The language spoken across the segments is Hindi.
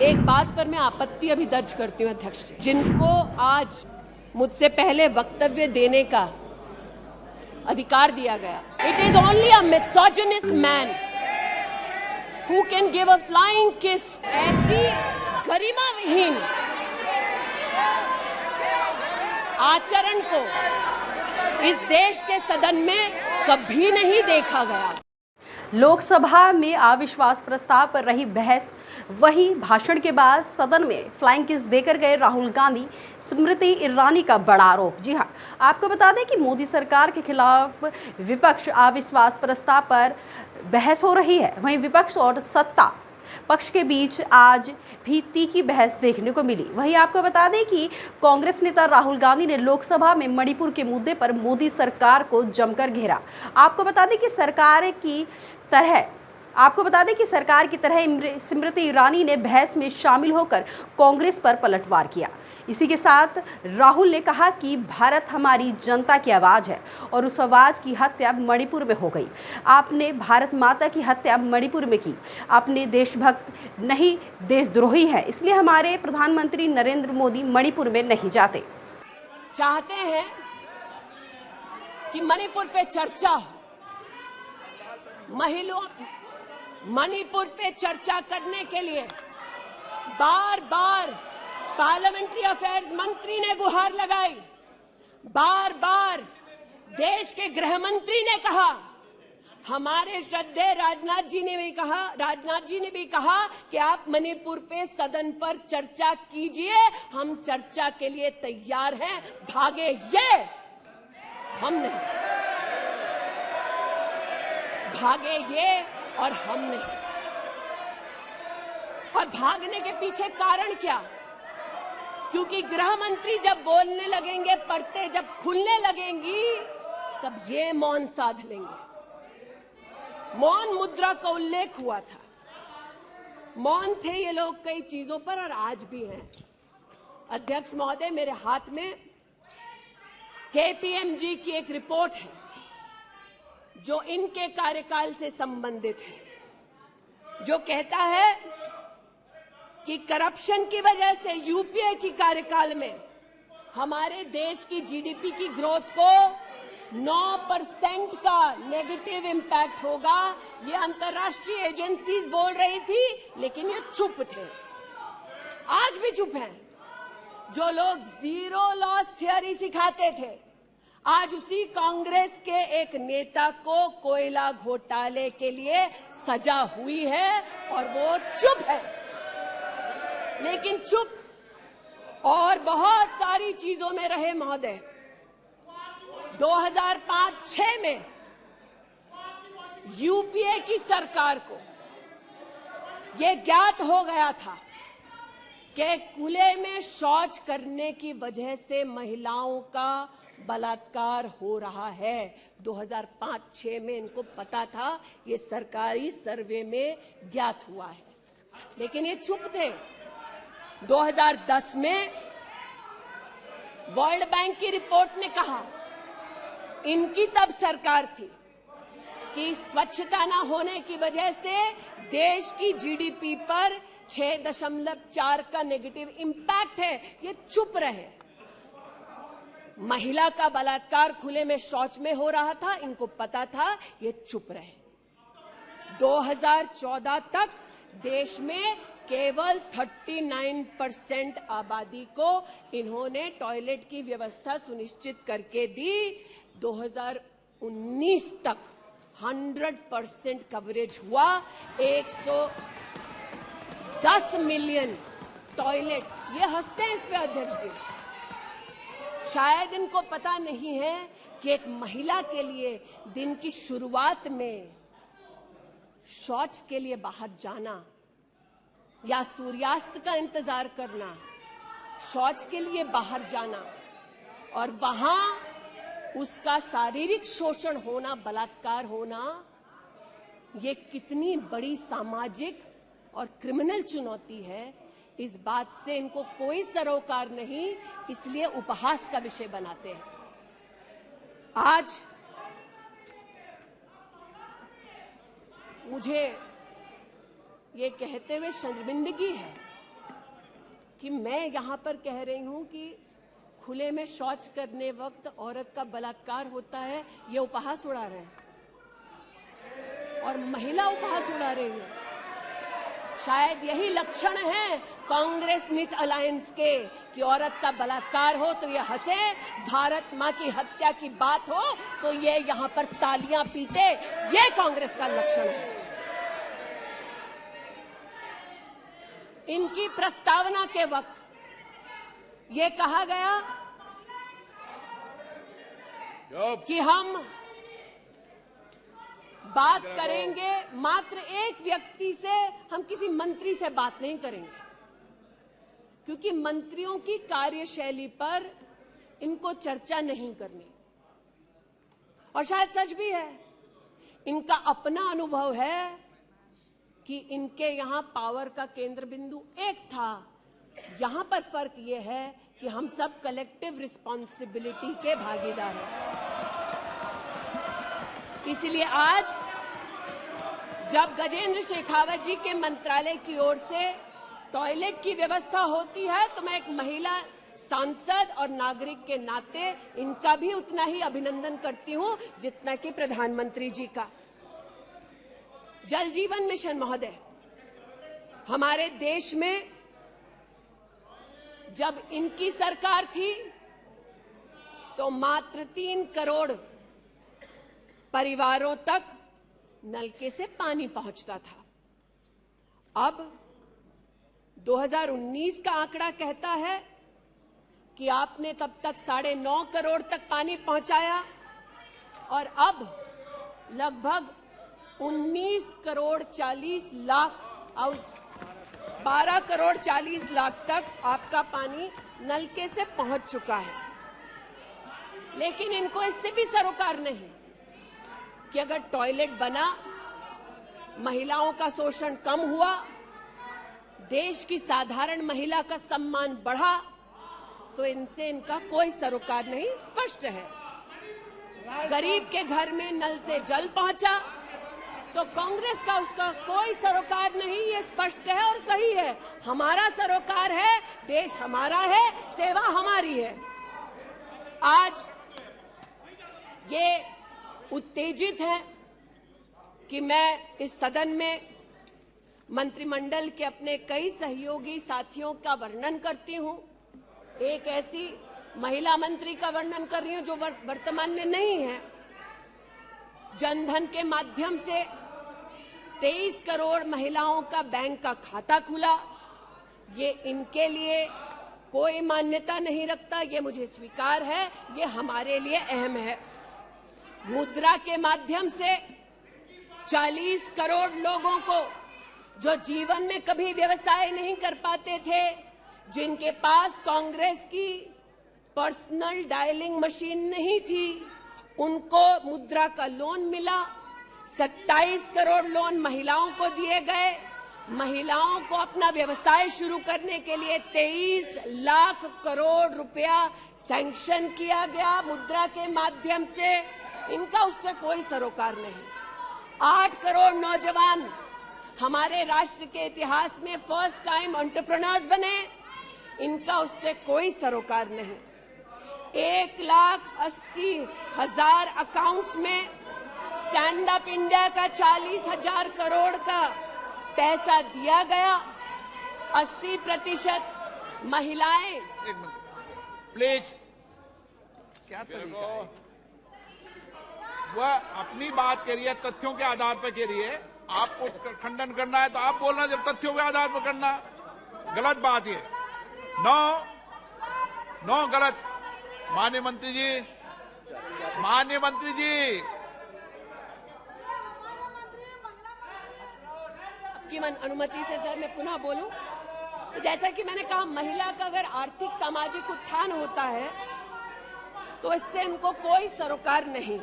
एक बात पर मैं आपत्ति अभी दर्ज करती हूँ अध्यक्ष जी, जिनको आज मुझसे पहले वक्तव्य देने का अधिकार दिया गया, it is only a misogynist man who can give a flying kiss. ऐसी गरिमा विहीन आचरण को इस देश के सदन में कभी नहीं देखा गया। लोकसभा में अविश्वास प्रस्ताव पर रही बहस, वहीं भाषण के बाद सदन में फ्लाइंग किस देकर गए राहुल गांधी, स्मृति ईरानी का बड़ा आरोप। जी हां, आपको बता दें कि मोदी सरकार के खिलाफ विपक्ष अविश्वास प्रस्ताव पर बहस हो रही है। वहीं विपक्ष और सत्ता पक्ष के बीच आज भी तीखी बहस देखने को मिली। वहीं आपको बता दें कि कांग्रेस नेता राहुल गांधी ने लोकसभा में मणिपुर के मुद्दे पर मोदी सरकार को जमकर घेरा। आपको बता दें कि सरकार की तरह स्मृति ईरानी ने बहस में शामिल होकर कांग्रेस पर पलटवार किया। इसी के साथ राहुल ने कहा कि भारत हमारी जनता की आवाज़ है और उस आवाज़ की हत्या मणिपुर में हो गई। आपने भारत माता की हत्या मणिपुर में की। आपने देशभक्त नहीं, देशद्रोही है, इसलिए हमारे प्रधानमंत्री नरेंद्र मोदी मणिपुर में नहीं जाते। चाहते हैं कि मणिपुर पे चर्चा हो, मणिपुर पे चर्चा करने के लिए बार बार पार्लियामेंट्री अफेयर्स मंत्री ने गुहार लगाई, बार बार देश के गृह मंत्री ने कहा, हमारे श्रद्धेय राजनाथ जी ने भी कहा कि आप मणिपुर पे सदन पर चर्चा कीजिए, हम चर्चा के लिए तैयार हैं, भागे ये, हम नहीं, भागे ये और हम नहीं। और भागने के पीछे कारण क्या? क्योंकि गृह मंत्री जब बोलने लगेंगे, परतें जब खुलने लगेंगी, तब ये मौन साध लेंगे। मौन मुद्रा का उल्लेख हुआ था, मौन थे ये लोग कई चीजों पर और आज भी हैं। अध्यक्ष महोदय, मेरे हाथ में KPMG की एक रिपोर्ट है जो इनके कार्यकाल से संबंधित है, जो कहता है कि करप्शन की वजह से यूपीए की कार्यकाल में हमारे देश की जीडीपी की ग्रोथ को 9% का नेगेटिव इंपैक्ट होगा। ये अंतर्राष्ट्रीय एजेंसीज बोल रही थी, लेकिन ये चुप थे, आज भी चुप हैं। जो लोग जीरो लॉस थियरी सिखाते थे, आज उसी कांग्रेस के एक नेता को कोयला घोटाले के लिए सजा हुई है और वो चुप है। लेकिन चुप और बहुत सारी चीजों में रहे महोदय। 2005-06 में यूपीए की सरकार को यह ज्ञात हो गया था कि खुले में शौच करने की वजह से महिलाओं का बलात्कार हो रहा है। 2005-06 में इनको पता था, ये सरकारी सर्वे में ज्ञात हुआ है, लेकिन ये चुप थे। 2010 में वर्ल्ड बैंक की रिपोर्ट ने कहा, इनकी तब सरकार थी, कि स्वच्छता न होने की वजह से देश की जीडीपी पर 6.4 का नेगेटिव इंपैक्ट है। ये चुप रहे। महिला का बलात्कार खुले में शौच में हो रहा था, इनको पता था, ये चुप रहे। 2014 तक देश में केवल 39% आबादी को इन्होंने टॉयलेट की व्यवस्था सुनिश्चित करके दी। 2019 तक 100% कवरेज हुआ। 110 मिलियन टॉयलेट। ये हंसते हैं इस पे अध्यक्ष जी, शायद इनको पता नहीं है कि एक महिला के लिए दिन की शुरुआत में शौच के लिए बाहर जाना या सूर्यास्त का इंतजार करना, शौच के लिए बाहर जाना और वहां उसका शारीरिक शोषण होना, बलात्कार होना, ये कितनी बड़ी सामाजिक और क्रिमिनल चुनौती है, इस बात से इनको कोई सरोकार नहीं, इसलिए उपहास का विषय बनाते हैं। आज मुझे ये कहते हुए शर्मिंदगी है कि मैं यहाँ पर कह रही हूँ कि खुले में शौच करने वक्त औरत का बलात्कार होता है, ये उपहास उड़ा रहे हैं और महिला उपहास उड़ा रही है। शायद यही लक्षण है कांग्रेस मिथ अलायंस के कि औरत का बलात्कार हो तो ये हंसे, भारत मां की हत्या की बात हो तो ये यहाँ पर तालियां पीटे, ये कांग्रेस का लक्षण है। इनकी प्रस्तावना के वक्त ये कहा गया कि हम बात करेंगे मात्र एक व्यक्ति से, हम किसी मंत्री से बात नहीं करेंगे, क्योंकि मंत्रियों की कार्यशैली पर इनको चर्चा नहीं करनी। और शायद सच भी है, इनका अपना अनुभव है कि इनके यहां पावर का केंद्र बिंदु एक था। यहां पर फर्क यह है कि हम सब कलेक्टिव रिस्पॉन्सिबिलिटी के भागीदार हैं। इसलिए आज जब गजेंद्र शेखावत जी के मंत्रालय की ओर से टॉयलेट की व्यवस्था होती है तो मैं एक महिला सांसद और नागरिक के नाते इनका भी उतना ही अभिनंदन करती हूं जितना कि प्रधानमंत्री जी का। जल जीवन मिशन महोदय, हमारे देश में जब इनकी सरकार थी तो मात्र 3 करोड़ परिवारों तक नलके से पानी पहुंचता था। अब 2019 का आंकड़ा कहता है कि आपने तब तक 9.5 करोड़ तक पानी पहुंचाया और अब लगभग 19 करोड़ 40 लाख और 12 करोड़ 40 लाख तक आपका पानी नलके से पहुंच चुका है। लेकिन इनको इससे भी सरोकार नहीं कि अगर टॉयलेट बना, महिलाओं का शोषण कम हुआ, देश की साधारण महिला का सम्मान बढ़ा, तो इनसे इनका कोई सरोकार नहीं। स्पष्ट है, गरीब के घर में नल से जल पहुंचा तो कांग्रेस का उसका कोई सरोकार नहीं। ये स्पष्ट है और सही है। हमारा सरोकार है, देश हमारा है, सेवा हमारी है। आज ये उत्तेजित है कि मैं इस सदन में मंत्रिमंडल के अपने कई सहयोगी साथियों का वर्णन करती हूं। एक ऐसी महिला मंत्री का वर्णन कर रही हूं जो वर्तमान में नहीं है। जनधन के माध्यम से 23 करोड़ महिलाओं का बैंक का खाता खुला। ये इनके लिए कोई मान्यता नहीं रखता, ये मुझे स्वीकार है, ये हमारे लिए अहम है। मुद्रा के माध्यम से 40 करोड़ लोगों को जो जीवन में कभी व्यवसाय नहीं कर पाते थे, जिनके पास कांग्रेस की पर्सनल डायलिंग मशीन नहीं थी, उनको मुद्रा का लोन मिला। 27 करोड़ लोन महिलाओं को दिए गए। महिलाओं को अपना व्यवसाय शुरू करने के लिए 23 लाख करोड़ रुपया सैंक्शन किया गया मुद्रा के माध्यम से। इनका उससे कोई सरोकार नहीं। 8 करोड़ नौजवान हमारे राष्ट्र के इतिहास में फर्स्ट टाइम एंटरप्रेन्योर्स बने। इनका उससे कोई सरोकार नहीं। 1,80,000 अकाउंट्स में स्टैंड अप इंडिया का 40,000 करोड़ का पैसा दिया गया। 80% महिलाएं। प्लीज, क्या तरीका है? वह अपनी बात करिए, तथ्यों के आधार पर करिए। आपको खंडन करना है तो आप बोलना, जब तथ्यों के आधार पर करना। गलत बात ये। नो गलत। माननीय मंत्री जी, आपकी अनुमति से सर मैं पुनः बोलूं। तो जैसा कि मैंने कहा, महिला का अगर आर्थिक सामाजिक उत्थान होता है तो इससे इनको कोई सरोकार नहीं।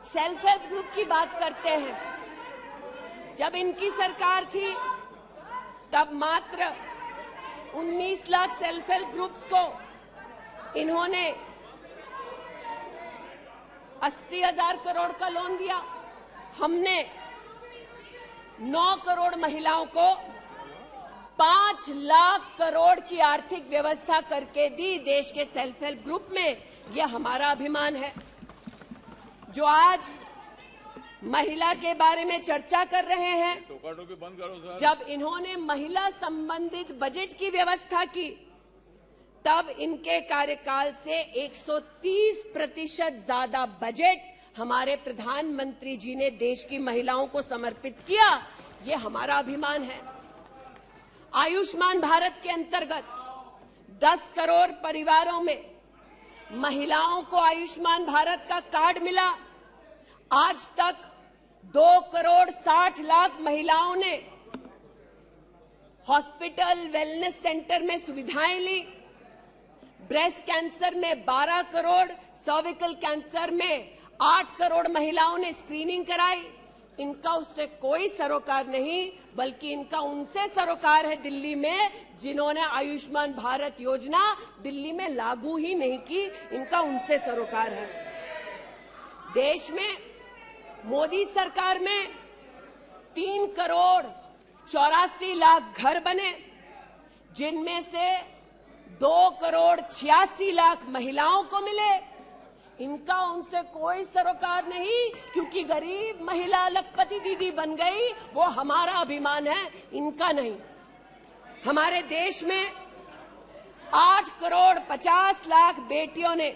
सेल्फ हेल्प ग्रुप की बात करते हैं। जब इनकी सरकार थी तब मात्र 19 लाख सेल्फ हेल्प ग्रुप्स को इन्होंने 80,000 करोड़ का लोन दिया। हमने 9 करोड़ महिलाओं को 5 लाख करोड़ की आर्थिक व्यवस्था करके दी देश के सेल्फ हेल्प ग्रुप में। यह हमारा अभिमान है। जो आज महिला के बारे में चर्चा कर रहे हैं, टोका-टोकी बंद करो सर। जब इन्होंने महिला संबंधित बजट की व्यवस्था की, तब इनके कार्यकाल से 130% ज्यादा बजट हमारे प्रधानमंत्री जी ने देश की महिलाओं को समर्पित किया। ये हमारा अभिमान है। आयुष्मान भारत के अंतर्गत 10 करोड़ परिवारों में महिलाओं को आयुष्मान भारत का कार्ड मिला। आज तक 2 करोड़ 60 लाख महिलाओं ने हॉस्पिटल वेलनेस सेंटर में सुविधाएं ली। ब्रेस्ट कैंसर में 12 करोड़, सर्विकल कैंसर में 8 करोड़ महिलाओं ने स्क्रीनिंग कराई। इनका उससे कोई सरोकार नहीं, बल्कि इनका उनसे सरोकार है दिल्ली में, जिन्होंने आयुष्मान भारत योजना दिल्ली में लागू ही नहीं की। इनका उनसे सरोकार है। देश में मोदी सरकार में 3 करोड़ 84 लाख घर बने, जिनमें से 2 करोड़ 86 लाख महिलाओं को मिले। इनका उनसे कोई सरोकार नहीं, क्योंकि गरीब महिला लखपति दीदी बन गई, वो हमारा अभिमान है, इनका नहीं। हमारे देश में 8 करोड़ 50 लाख बेटियों ने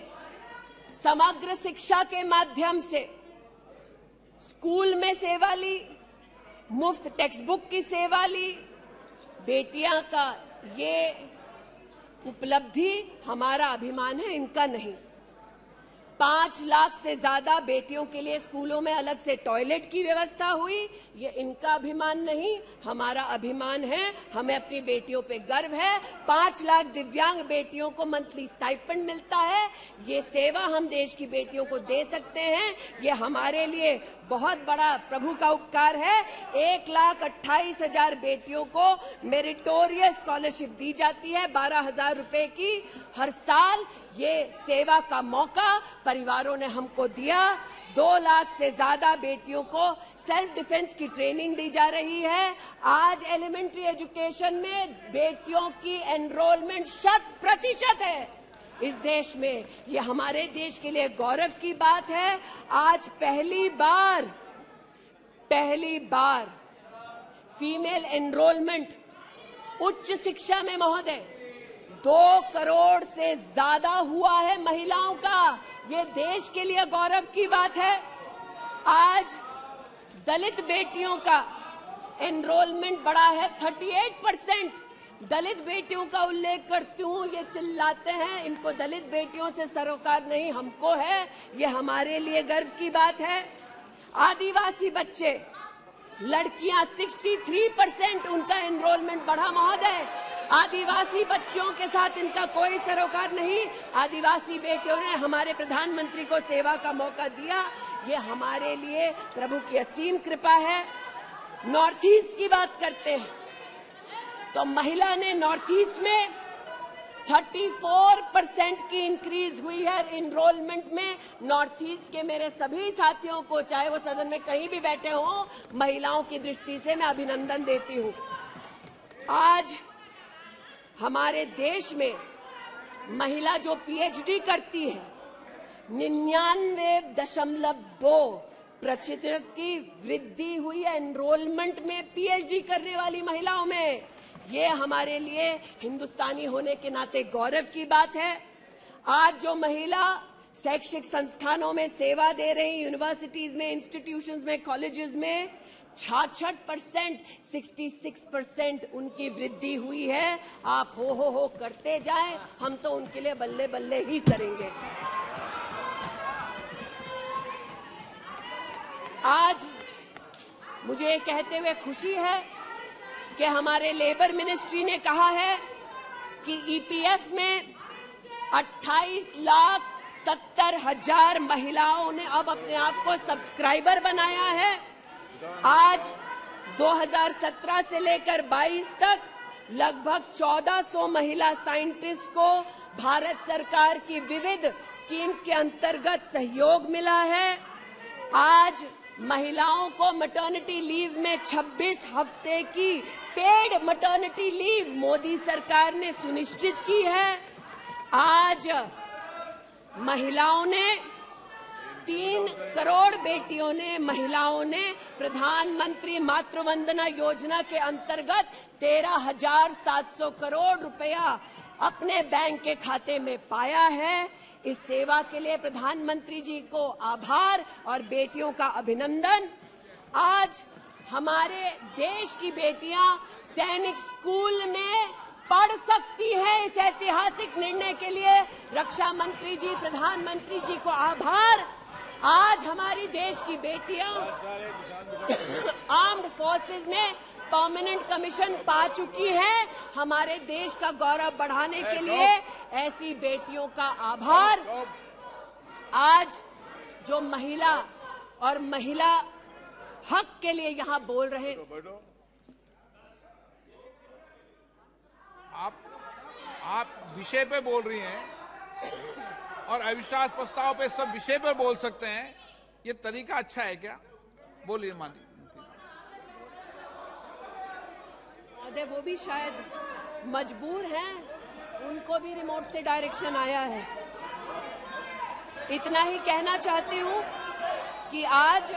समग्र शिक्षा के माध्यम से स्कूल में सेवा ली, मुफ्त टेक्स्ट बुक की सेवा ली। बेटियां का ये उपलब्धि हमारा अभिमान है, इनका नहीं। 5 लाख से ज्यादा बेटियों के लिए स्कूलों में अलग से टॉयलेट की व्यवस्था हुई। ये इनका अभिमान नहीं, हमारा अभिमान है। हमें अपनी बेटियों पे गर्व है। 5 लाख दिव्यांग बेटियों को मंथली स्टाइपेंड मिलता है। ये सेवा हम देश की बेटियों को दे सकते हैं। ये हमारे लिए बहुत बड़ा प्रभु का उपकार है। 1,28,000 बेटियों को मेरिटोरियस स्कॉलरशिप दी जाती है, 12,000 रुपए की हर साल। ये सेवा का मौका परिवारों ने हमको दिया। 2 लाख से ज्यादा बेटियों को सेल्फ डिफेंस की ट्रेनिंग दी जा रही है। आज एलिमेंट्री एजुकेशन में बेटियों की एनरोलमेंट 100% है इस देश में। ये हमारे देश के लिए गौरव की बात है। आज पहली बार फीमेल एनरोलमेंट उच्च शिक्षा में महोदय 2 करोड़ से ज्यादा हुआ है महिलाओं का। ये देश के लिए गौरव की बात है। आज दलित बेटियों का एनरोलमेंट बढ़ा है 38%। दलित बेटियों का उल्लेख करती हूँ, ये चिल्लाते हैं, इनको दलित बेटियों से सरोकार नहीं, हमको है। ये हमारे लिए गर्व की बात है। आदिवासी बच्चे, लड़कियां 63% उनका एनरोलमेंट बढ़ा महोदय। आदिवासी बच्चों के साथ इनका कोई सरोकार नहीं। आदिवासी बेटियों ने हमारे प्रधानमंत्री को सेवा का मौका दिया। ये हमारे लिए प्रभु की असीम कृपा है। नॉर्थ ईस्ट की बात करते हैं तो महिला ने नॉर्थ ईस्ट में 34% की इंक्रीज हुई है एनरोलमेंट में। नॉर्थ ईस्ट के मेरे सभी साथियों को, चाहे वो सदन में कहीं भी बैठे हों, महिलाओं की दृष्टि से मैं अभिनंदन देती हूँ। आज हमारे देश में महिला जो पीएचडी करती है, 99.2% की वृद्धि हुई है एनरोलमेंट में पीएचडी करने वाली महिलाओं में। ये हमारे लिए हिंदुस्तानी होने के नाते गौरव की बात है। आज जो महिला शैक्षिक संस्थानों में सेवा दे रही, यूनिवर्सिटीज में, इंस्टीट्यूशंस में, कॉलेजेस में 66%, 66% उनकी वृद्धि हुई है। आप हो करते जाएं, हम तो उनके लिए बल्ले बल्ले ही करेंगे। आज मुझे ये कहते हुए खुशी है कि हमारे लेबर मिनिस्ट्री ने कहा है कि ईपीएफ में 28,70,000 महिलाओं ने अब अपने आप को सब्सक्राइबर बनाया है। आज 2017 से लेकर 22 तक लगभग 1400 महिला साइंटिस्ट को भारत सरकार की विविध स्कीम्स के अंतर्गत सहयोग मिला है। आज महिलाओं को मैटरनिटी लीव में 26 हफ्ते की पेड मैटरनिटी लीव मोदी सरकार ने सुनिश्चित की है। आज महिलाओं ने 3 करोड़ बेटियों ने, महिलाओं ने प्रधानमंत्री मातृ वंदना योजना के अंतर्गत 13,700 करोड़ रुपया अपने बैंक के खाते में पाया है। इस सेवा के लिए प्रधानमंत्री जी को आभार और बेटियों का अभिनंदन। आज हमारे देश की बेटियां सैनिक स्कूल में पढ़ सकती हैं। इस ऐतिहासिक निर्णय के लिए रक्षा मंत्री जी, प्रधानमंत्री जी को आभार। आज हमारी देश की बेटियां आर्म्ड फोर्सेस में परमानेंट कमीशन पा चुकी हैं। हमारे देश का गौरव बढ़ाने के लिए ऐसी बेटियों का आभार। आज जो महिला और महिला हक के लिए यहां बोल रहे हैं, आप विषय पे बोल रही हैं और अविश्वास प्रस्ताव पे सब विषय पर बोल सकते हैं। ये तरीका अच्छा है क्या? बोलिए माननीय। वो भी शायद मजबूर हैं, उनको भी रिमोट से डायरेक्शन आया है। इतना ही कहना चाहती हूँ कि आज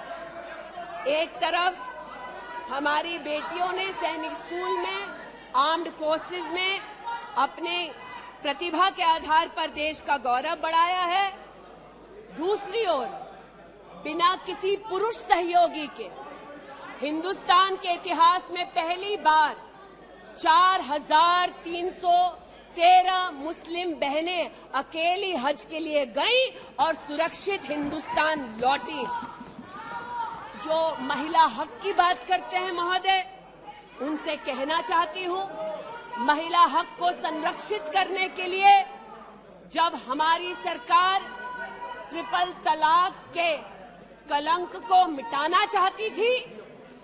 एक तरफ हमारी बेटियों ने सैनिक स्कूल में, आर्म्ड फोर्सेस में अपने प्रतिभा के आधार पर देश का गौरव बढ़ाया है। दूसरी ओर बिना किसी पुरुष सहयोगी के हिंदुस्तान के इतिहास में पहली बार 4,313 मुस्लिम बहनें अकेली हज के लिए गईं और सुरक्षित हिंदुस्तान लौटी। जो महिला हक की बात करते हैं महोदय, उनसे कहना चाहती हूं, महिला हक को संरक्षित करने के लिए जब हमारी सरकार ट्रिपल तलाक के कलंक को मिटाना चाहती थी,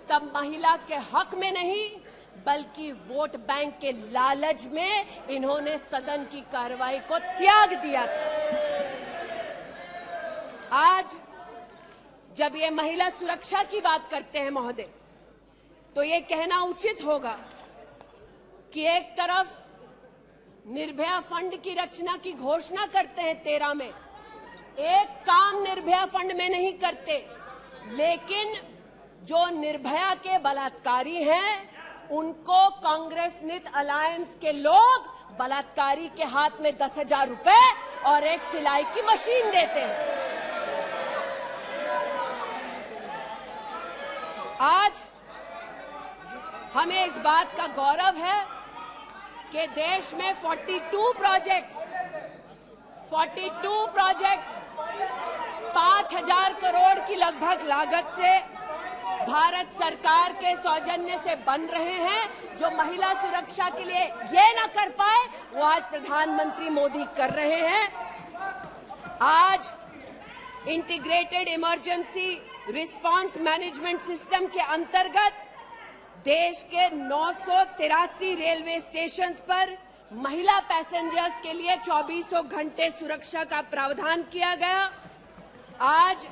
तब महिला के हक में नहीं बल्कि वोट बैंक के लालच में इन्होंने सदन की कार्रवाई को त्याग दिया था। आज जब ये महिला सुरक्षा की बात करते हैं महोदय, तो ये कहना उचित होगा कि एक तरफ निर्भया फंड की रचना की घोषणा करते हैं 13 में, एक काम निर्भया फंड में नहीं करते, लेकिन जो निर्भया के बलात्कारी हैं उनको कांग्रेस नित अलायंस के लोग बलात्कारी के हाथ में 10,000 रुपए और एक सिलाई की मशीन देते हैं। आज हमें इस बात का गौरव है कि देश में 42 प्रोजेक्ट्स 5,000 करोड़ की लगभग लागत से भारत सरकार के सौजन्य से बन रहे हैं। जो महिला सुरक्षा के लिए ये न कर पाए, वो आज प्रधानमंत्री मोदी कर रहे हैं। आज integrated emergency response management system के अंतर्गत देश के 983 रेलवे स्टेशन पर महिला पैसेंजर्स के लिए 24 घंटे सुरक्षा का प्रावधान किया गया। आज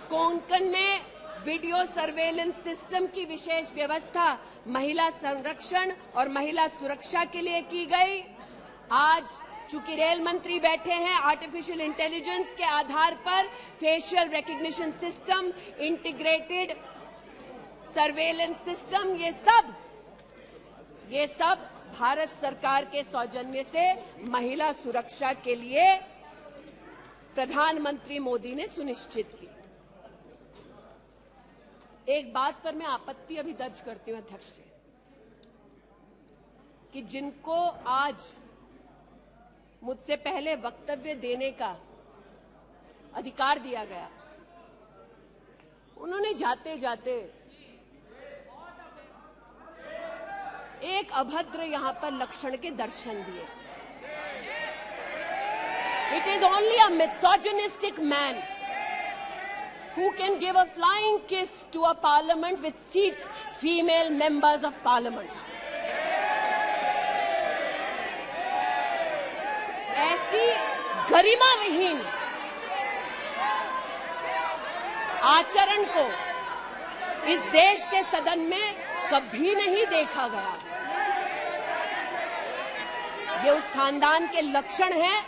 कोंकण में वीडियो सर्वेलेंस सिस्टम की विशेष व्यवस्था महिला संरक्षण और महिला सुरक्षा के लिए की गई। आज चूंकि रेल मंत्री बैठे हैं, आर्टिफिशियल इंटेलिजेंस के आधार पर facial recognition system, integrated surveillance system, ये सब भारत सरकार के सौजन्य से महिला सुरक्षा के लिए प्रधानमंत्री मोदी ने सुनिश्चित की। एक बात पर मैं आपत्ति अभी दर्ज करती हूं अध्यक्ष जी, कि जिनको आज मुझसे पहले वक्तव्य देने का अधिकार दिया गया, उन्होंने जाते जाते एक अभद्र यहां पर लक्षण के दर्शन दिए। It is only a misogynistic man who can give a flying kiss to a parliament which seats female members of parliament. ऐसी गरिमा विहीन आचरण को इस देश के सदन में कभी नहीं देखा गया। ये उस खानदान के लक्षण हैं,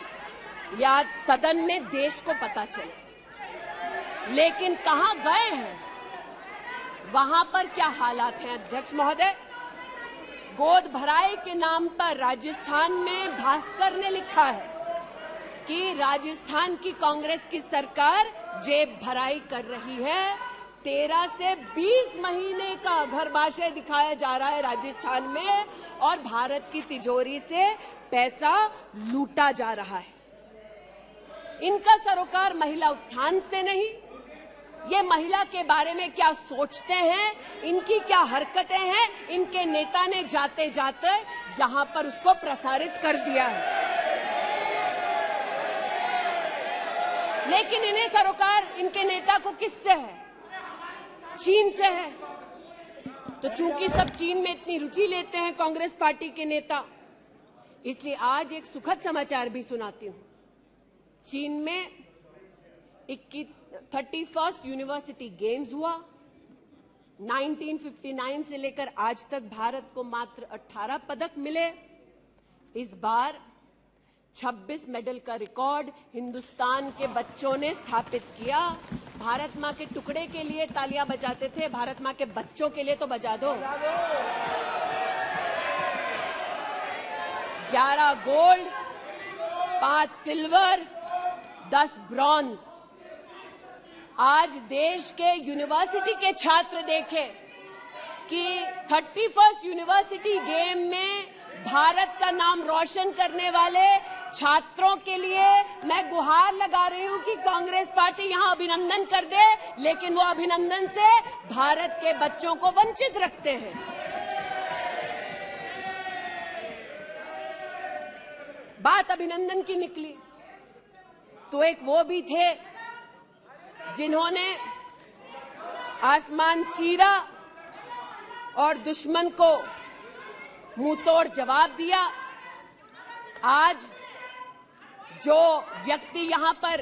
या आज सदन में देश को पता चले। लेकिन कहां गए हैं, वहां पर क्या हालात हैं अध्यक्ष महोदय? गोद भराई के नाम पर राजस्थान में भास्कर ने लिखा है कि राजस्थान की कांग्रेस की सरकार जेब भराई कर रही है। 13 से 20 महीने का घरबाशय दिखाया जा रहा है राजस्थान में, और भारत की तिजोरी से पैसा लूटा जा रहा है। इनका सरोकार महिला उत्थान से नहीं, ये महिला के बारे में क्या सोचते हैं, इनकी क्या हरकतें हैं, इनके नेता ने जाते जाते यहां पर उसको प्रसारित कर दिया है। लेकिन इन्हें सरोकार इनके नेता को किससे है? चीन से है। तो चूंकि सब चीन में इतनी रुचि लेते हैं कांग्रेस पार्टी के नेता, इसलिए आज एक सुखद समाचार भी सुनाती हूं। चीन में 31st यूनिवर्सिटी गेम्स हुआ। 1959 से लेकर आज तक भारत को मात्र 18 पदक मिले। इस बार 26 मेडल का रिकॉर्ड हिंदुस्तान के बच्चों ने स्थापित किया। भारत मां के टुकड़े के लिए तालियां बजाते थे, भारत मां के बच्चों के लिए तो बजा दो। 11 गोल्ड, 5 सिल्वर, 10 ब्रॉन्ज। आज देश के यूनिवर्सिटी के छात्र देखें कि 31st यूनिवर्सिटी गेम में भारत का नाम रोशन करने वाले छात्रों के लिए मैं गुहार लगा रही हूं कि कांग्रेस पार्टी यहां अभिनंदन कर दे, लेकिन वो अभिनंदन से भारत के बच्चों को वंचित रखते हैं। बात अभिनंदन की निकली तो एक वो भी थे जिन्होंने आसमान चीरा और दुश्मन को मुंहतोड़ जवाब दिया। आज जो व्यक्ति यहां पर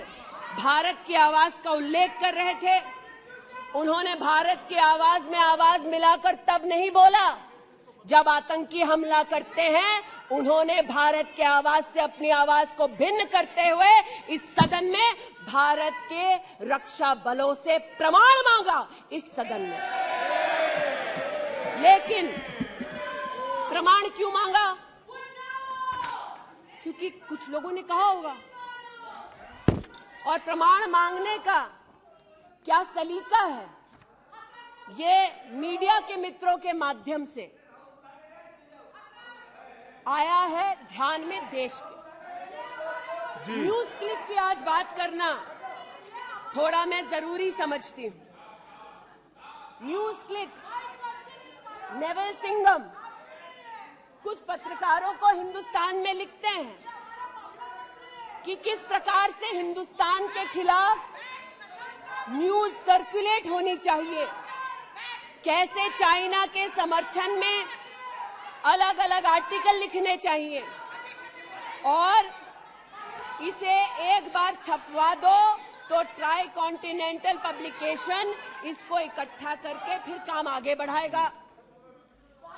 भारत की आवाज का उल्लेख कर रहे थे, उन्होंने भारत की आवाज में आवाज मिलाकर तब नहीं बोला जब आतंकी हमला करते हैं। उन्होंने भारत के आवाज से अपनी आवाज को भिन्न करते हुए इस सदन में भारत के रक्षा बलों से प्रमाण मांगा इस सदन में। लेकिन प्रमाण क्यों मांगा? क्योंकि कुछ लोगों ने कहा होगा। और प्रमाण मांगने का क्या सलीका है, ये मीडिया के मित्रों के माध्यम से आया है ध्यान में देश के। न्यूज क्लिक की आज बात करना थोड़ा मैं जरूरी समझती हूं। न्यूज क्लिक, नेवल सिंघम कुछ पत्रकारों को हिंदुस्तान में लिखते हैं कि किस प्रकार से हिंदुस्तान के खिलाफ न्यूज सर्कुलेट होनी चाहिए, कैसे चाइना के समर्थन में अलग अलग आर्टिकल लिखने चाहिए, और इसे एक बार छपवा दो तो ट्राई कॉन्टिनेंटल पब्लिकेशन इसको इकट्ठा करके फिर काम आगे बढ़ाएगा।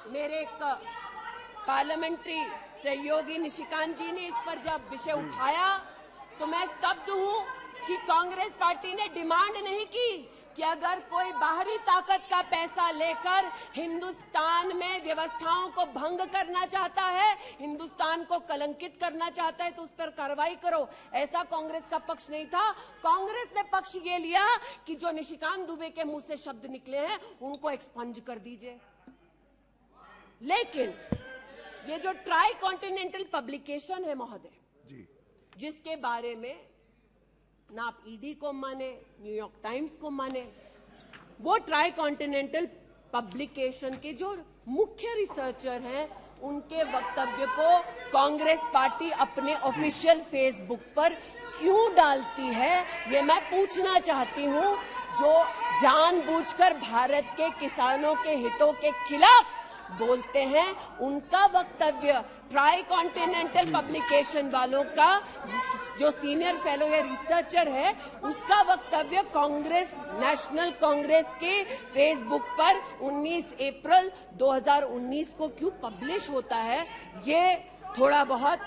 मेरे एक पार्लियामेंट्री सहयोगी निशिकांत जी ने इस पर जब विषय उठाया तो मैं स्तब्ध हूं कि कांग्रेस पार्टी ने डिमांड नहीं की कि अगर कोई बाहरी ताकत का पैसा लेकर हिंदुस्तान में व्यवस्थाओं को भंग करना चाहता है, हिंदुस्तान को कलंकित करना चाहता है, तो उस पर कार्रवाई करो। ऐसा कांग्रेस का पक्ष नहीं था। कांग्रेस ने पक्ष ये लिया कि जो निशिकांत दुबे के मुंह से शब्द निकले हैं उनको एक्सपंज कर दीजिए। लेकिन ये जो ट्राई कॉन्टिनेंटल पब्लिकेशन है महोदय, जिसके बारे में ना आप ईडी को माने, न्यूयॉर्क टाइम्स को माने, वो ट्राई कॉन्टिनेंटल पब्लिकेशन के जो मुख्य रिसर्चर हैं उनके वक्तव्य को कांग्रेस पार्टी अपने ऑफिशियल फेसबुक पर क्यों डालती है, ये मैं पूछना चाहती हूं। जो जानबूझकर भारत के किसानों के हितों के खिलाफ बोलते हैं, उनका वक्तव्य ट्राई कॉन्टिनेंटल पब्लिकेशन वालों का जो सीनियर फेलो या रिसर्चर है, उसका वक्तव्य कांग्रेस, नेशनल कांग्रेस के फेसबुक पर 19 अप्रैल 2019 को क्यों पब्लिश होता है, ये थोड़ा बहुत